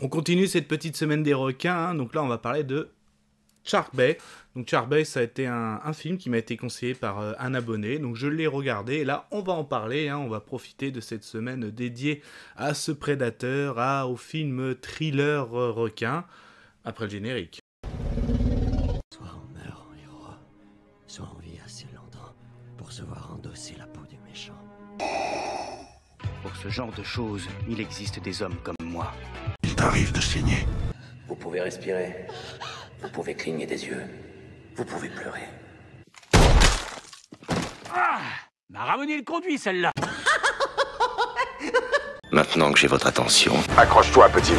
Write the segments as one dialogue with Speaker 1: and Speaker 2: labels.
Speaker 1: On continue cette petite semaine des requins, hein. Donc là on va parler de Shark Bay. Donc Shark Bay, ça a été un film qui m'a été conseillé par un abonné, donc je l'ai regardé, et là on va en parler, hein. On va profiter de cette semaine dédiée à ce prédateur, au film thriller requin, après le générique.
Speaker 2: Soit on meurt en héros, soit on vit assez longtemps pour se voir endosser la peau du méchant.
Speaker 3: Pour ce genre de choses, il existe des hommes comme moi.
Speaker 4: Il t'arrive de saigner.
Speaker 5: Vous pouvez respirer, vous pouvez cligner des yeux, vous pouvez pleurer.
Speaker 3: Ah, m'a ramené le conduit celle-là.
Speaker 5: Maintenant que j'ai votre attention,
Speaker 4: Accroche-toi, petit.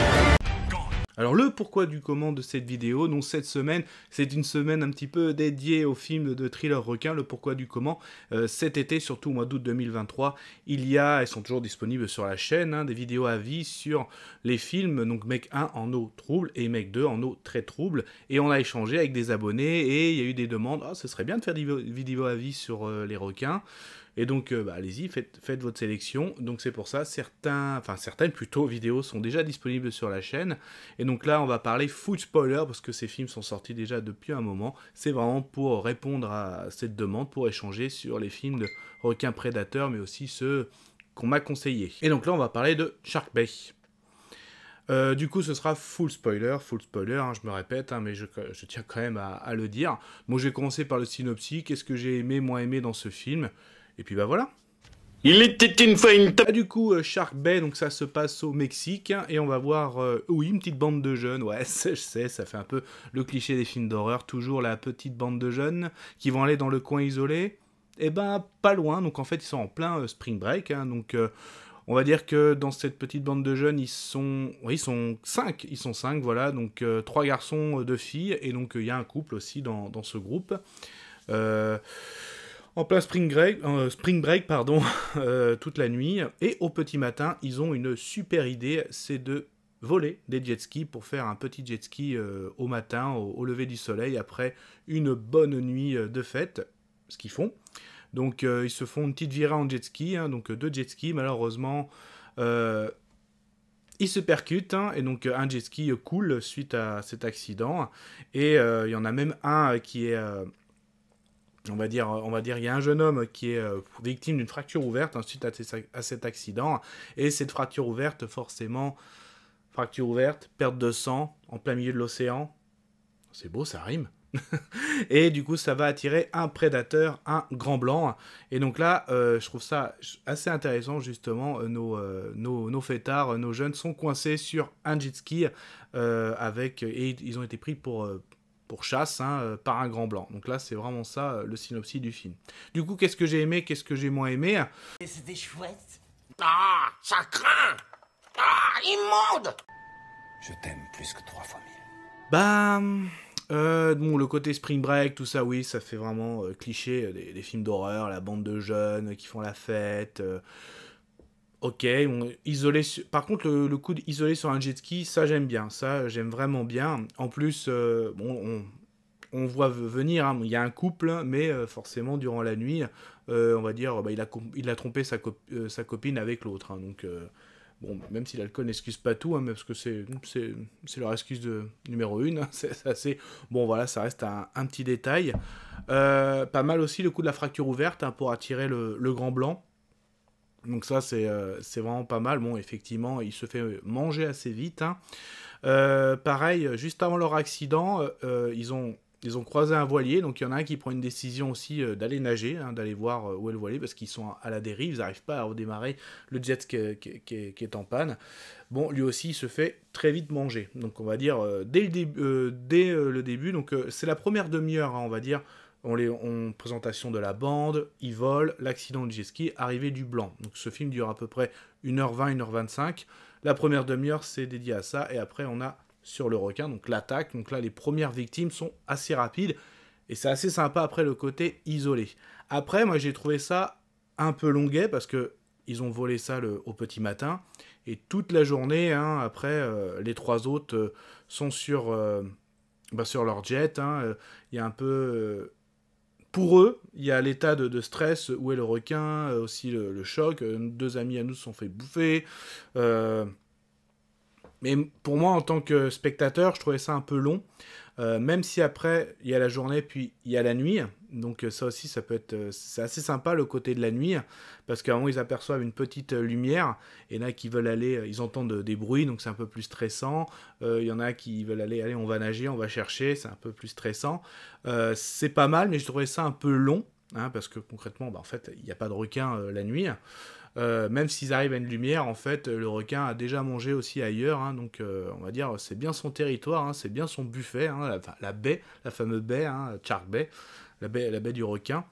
Speaker 1: Alors le pourquoi du comment de cette vidéo, donc cette semaine, c'est une semaine un petit peu dédiée au film de thriller requin, le pourquoi du comment. Cet été, surtout au mois d'août 2023, elles sont toujours disponibles sur la chaîne, hein, des vidéos à vie sur les films, donc Mec 1 en eau trouble et Mec 2 en eau très trouble. Et on a échangé avec des abonnés et il y a eu des demandes, ce serait bien de faire des vidéos à vie sur les requins. Et donc, allez-y, faites votre sélection. Donc c'est pour ça, certaines plutôt vidéos sont déjà disponibles sur la chaîne. Et donc là, on va parler full spoiler, parce que ces films sont sortis déjà depuis un moment. C'est vraiment pour répondre à cette demande, pour échanger sur les films de requins prédateurs, mais aussi ceux qu'on m'a conseillés. Et donc là, on va parler de Shark Bay. Du coup, ce sera full spoiler, hein, je me répète, hein, mais je tiens quand même à le dire. Bon, je vais commencer par le synopsis, qu'est-ce que j'ai aimé, moins aimé dans ce film. Et puis bah voilà.
Speaker 4: Il était une fois une
Speaker 1: Du coup, Shark Bay, donc ça se passe au Mexique, hein, et on va voir, oui, une petite bande de jeunes, ouais, je sais, ça fait un peu le cliché des films d'horreur, toujours la petite bande de jeunes qui vont aller dans le coin isolé, et ben pas loin, donc en fait ils sont en plein spring break, hein, donc on va dire que dans cette petite bande de jeunes, ils sont 5, voilà, donc 3 garçons, 2 filles, et donc il y a un couple aussi dans ce groupe. En plein spring break, toute la nuit, et au petit matin, ils ont une super idée, c'est de voler des jet skis pour faire un petit jet ski au matin, au lever du soleil, après une bonne nuit de fête, ce qu'ils font. Donc ils se font une petite virée en jet ski, hein, donc 2 jet skis, malheureusement, ils se percutent, hein, et donc un jet ski coule suite à cet accident, et il y en a même un qui est... On va dire, il y a un jeune homme qui est victime d'une fracture ouverte, hein, suite à cet accident. Et cette fracture ouverte, forcément, perte de sang en plein milieu de l'océan. C'est beau, ça rime. Et du coup, ça va attirer un prédateur, un grand blanc. Et donc là, je trouve ça assez intéressant, justement. Nos fêtards, nos jeunes sont coincés sur un jet ski et ils ont été pris pour chasse, hein, par un grand blanc. Donc là, c'est vraiment ça, le synopsis du film. Du coup, qu'est-ce que j'ai aimé, qu'est-ce que j'ai moins aimé?
Speaker 2: C'était chouette.
Speaker 6: Ah, ça craint. Ah, immonde.
Speaker 2: Je t'aime plus que 3 fois 1000.
Speaker 1: Bah... bon, le côté spring break, tout ça, oui, ça fait vraiment cliché des films d'horreur, la bande de jeunes qui font la fête... Ok, isolé par contre, le coup d'isoler sur un jet ski, ça j'aime bien, ça j'aime vraiment bien. En plus, on voit venir, hein, il y a un couple, mais forcément durant la nuit, on va dire, il a trompé sa copine avec l'autre, hein, donc bon, même si l'alcool n'excuse pas tout, hein, mais parce que c'est leur excuse numéro 1, hein, c'est assez... Bon voilà, ça reste un petit détail. Pas mal aussi le coup de la fracture ouverte, hein, pour attirer le grand blanc. Donc ça, c'est vraiment pas mal. Bon, effectivement, il se fait manger assez vite, hein. Pareil, juste avant leur accident, ils ont croisé un voilier. Donc il y en a un qui prend une décision aussi d'aller nager, hein, d'aller voir où est le voilier, parce qu'ils sont à la dérive, ils n'arrivent pas à redémarrer le jet qui est en panne. Bon, lui aussi, il se fait très vite manger. Donc on va dire, dès le début, donc c'est la première demi-heure, hein, on va dire, présentation de la bande, ils volent, l'accident du jet ski, arrivée du blanc. Donc ce film dure à peu près 1h20, 1h25. La première demi-heure, c'est dédié à ça. Et après, on a sur le requin, donc l'attaque. Donc là, les premières victimes sont assez rapides. Et c'est assez sympa après le côté isolé. Après, moi, j'ai trouvé ça un peu longuet parce que ils ont volé ça au petit matin. Et toute la journée, hein, après, les 3 autres sont sur leur jet. Hein. Il y a un peu... Pour eux, il y a l'état de stress, où est le requin, aussi le choc, 2 amis à nous se sont fait bouffer, Mais pour moi, en tant que spectateur, je trouvais ça un peu long. Même si après, il y a la journée, puis il y a la nuit. Donc ça aussi, ça peut être... c'est assez sympa, le côté de la nuit. Parce qu'à un moment, ils aperçoivent une petite lumière. Et là, qui veulent aller... Ils entendent des bruits, donc c'est un peu plus stressant. Il y en a qui veulent aller... Allez, on va nager, on va chercher. C'est un peu plus stressant. C'est pas mal, mais je trouvais ça un peu long. Parce que concrètement, en fait, il n'y a pas de requin la nuit. Même s'ils arrivent à une lumière, en fait, le requin a déjà mangé aussi ailleurs, donc on va dire c'est bien son territoire, c'est bien son buffet, la baie, la fameuse baie, Shark Bay, la baie du requin.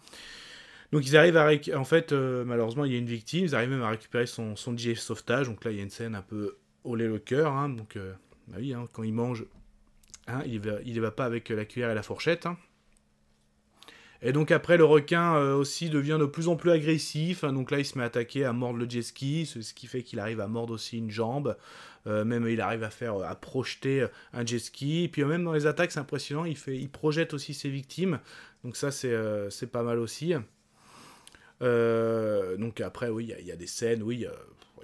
Speaker 1: Donc ils arrivent en fait, malheureusement il y a une victime, ils arrivent même à récupérer son gilet de sauvetage, donc là il y a une scène un peu olé le cœur, donc bah oui, quand il mange, il y va pas avec la cuillère et la fourchette. Et donc après, le requin aussi devient de plus en plus agressif. Donc là, il se met à attaquer, à mordre le jet ski, ce qui fait qu'il arrive à mordre aussi une jambe. Même il arrive à projeter un jet ski. Et puis même dans les attaques, c'est impressionnant, il projette aussi ses victimes. Donc ça, c'est pas mal aussi. Donc après, oui, il y a des scènes, oui,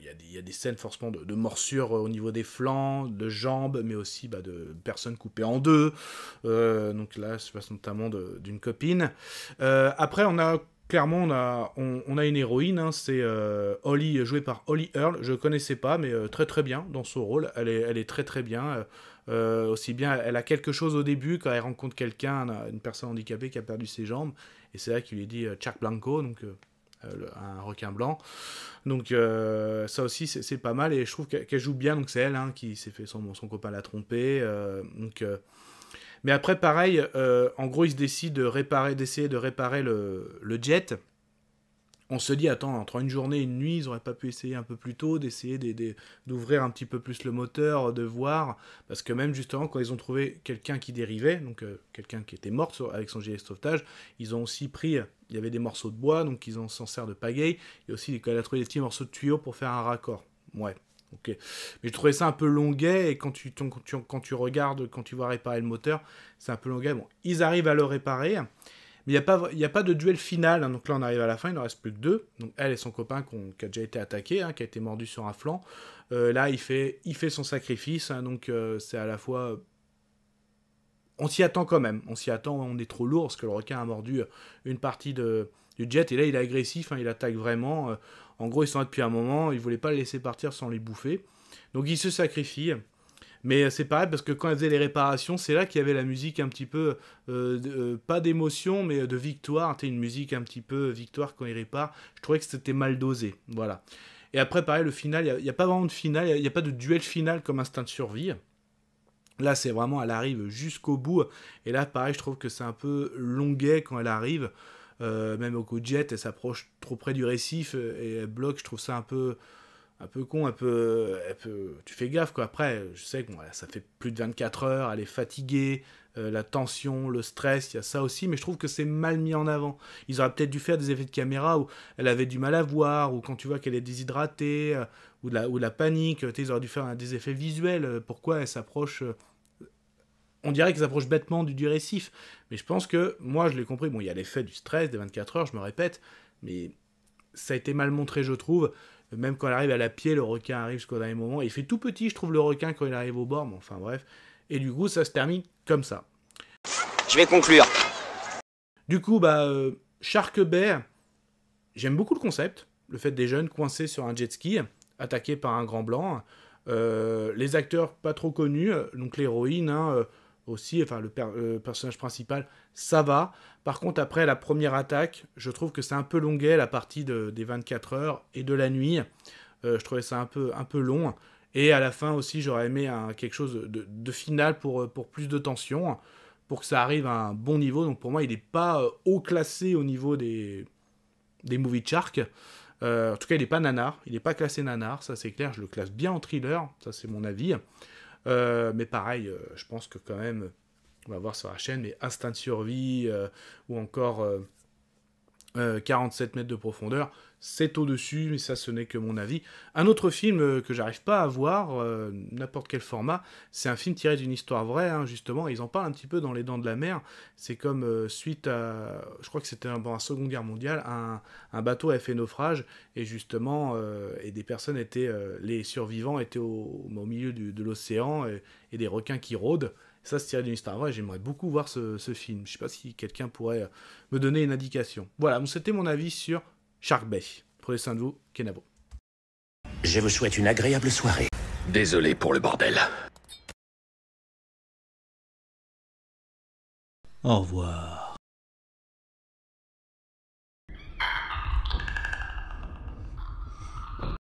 Speaker 1: il y a des scènes forcément de morsures au niveau des flancs, de jambes, mais aussi de personnes coupées en deux. Donc là, je passe notamment d'une copine. Après, clairement, on a une héroïne, c'est Holly, jouée par Holly Earl. Je ne connaissais pas, mais très très bien dans son rôle. Elle est très très bien. Aussi bien, elle a quelque chose au début quand elle rencontre quelqu'un, une personne handicapée qui a perdu ses jambes. Et c'est là qu'il lui dit Shark Blanco, donc un requin blanc. Donc ça aussi c'est pas mal et je trouve qu'elle joue bien. Donc c'est elle qui s'est fait son copain l'a trompé. Mais après pareil, en gros il se décide d'essayer de réparer le jet. On se dit, attends, entre une journée et une nuit, ils auraient pas pu essayer un peu plus tôt, d'essayer d'ouvrir un petit peu plus le moteur, de voir, parce que même justement, quand ils ont trouvé quelqu'un qui dérivait, donc quelqu'un qui était mort avec son gilet de sauvetage, ils ont aussi pris, il y avait des morceaux de bois, donc ils s'en servent de pagaille, et aussi, quand il a trouvé des petits morceaux de tuyaux pour faire un raccord. Ouais, ok. Mais je trouvais ça un peu longuet, et quand tu regardes, quand tu vas réparer le moteur, c'est un peu longuet. Bon, ils arrivent à le réparer. Mais il n'y a pas de duel final, donc là on arrive à la fin, il ne reste plus que deux. Donc elle et son copain qui a déjà été attaqué, qui a été mordu sur un flanc. Là il fait son sacrifice, donc c'est à la fois... On s'y attend quand même, on est trop lourd, parce que le requin a mordu une partie du jet, et là il est agressif, il attaque vraiment. En gros ils sont là depuis un moment, il ne voulait pas le laisser partir sans les bouffer. Donc il se sacrifie. Mais c'est pareil, parce que quand elle faisait les réparations, c'est là qu'il y avait la musique un petit peu, pas d'émotion, mais de victoire. Une musique un petit peu victoire quand il répare. Je trouvais que c'était mal dosé. Voilà. Et après, pareil, le final, il n'y a pas vraiment de final, il n'y a pas de duel final comme Instinct de survie. Là, c'est vraiment, elle arrive jusqu'au bout. Et là, pareil, je trouve que c'est un peu longuet quand elle arrive. Même au coup de jet, elle s'approche trop près du récif et elle bloque. Je trouve ça un peu con, tu fais gaffe, quoi. Après, je sais que ça fait plus de 24 heures, elle est fatiguée, la tension, le stress, il y a ça aussi, mais je trouve que c'est mal mis en avant. Ils auraient peut-être dû faire des effets de caméra où elle avait du mal à voir, ou quand tu vois qu'elle est déshydratée, ou de la panique, ils auraient dû faire des effets visuels. Pourquoi elle s'approche... On dirait qu'elle s'approche bêtement du récif, mais je pense que, moi je l'ai compris, bon, il y a l'effet du stress des 24 heures, je me répète, mais ça a été mal montré, je trouve. Même quand elle arrive à la pied, le requin arrive jusqu'au dernier moment. Il fait tout petit, je trouve, le requin quand il arrive au bord. Mais enfin, bref. Et du coup, ça se termine comme ça.
Speaker 6: Je vais conclure.
Speaker 1: Du coup, Shark Bay, j'aime beaucoup le concept. Le fait des jeunes coincés sur un jet ski, attaqués par un grand blanc. Les acteurs pas trop connus, donc l'héroïne, aussi, enfin le personnage principal, ça va. Par contre, après la première attaque, je trouve que c'est un peu longuet, la partie des 24 heures et de la nuit. Je trouvais ça un peu long. Et à la fin aussi, j'aurais aimé quelque chose de final pour plus de tension, pour que ça arrive à un bon niveau. Donc pour moi, il n'est pas haut classé au niveau des movies de shark. En tout cas, il n'est pas nanar, il n'est pas classé nanar, ça c'est clair, je le classe bien en thriller, ça c'est mon avis. Mais pareil, je pense que quand même, on va voir sur la chaîne, mais Instinct de survie, ou encore 47 mètres de profondeur, c'est au-dessus, mais ça, ce n'est que mon avis. Un autre film que j'arrive pas à voir, n'importe quel format, c'est un film tiré d'une histoire vraie, hein, justement, ils en parlent un petit peu dans Les Dents de la Mer. C'est comme suite à, je crois que c'était pendant la Seconde Guerre mondiale, un bateau a fait naufrage, et justement, et des personnes étaient, les survivants étaient au milieu de l'océan, et des requins qui rôdent. Ça, c'est tiré d'une histoire vraie, j'aimerais beaucoup voir ce film. Je sais pas si quelqu'un pourrait me donner une indication. Voilà, donc c'était mon avis sur Shark Bay. Prenez soin de vous, Kenavo.
Speaker 5: Je vous souhaite une agréable soirée.
Speaker 4: Désolé pour le bordel.
Speaker 7: Au revoir.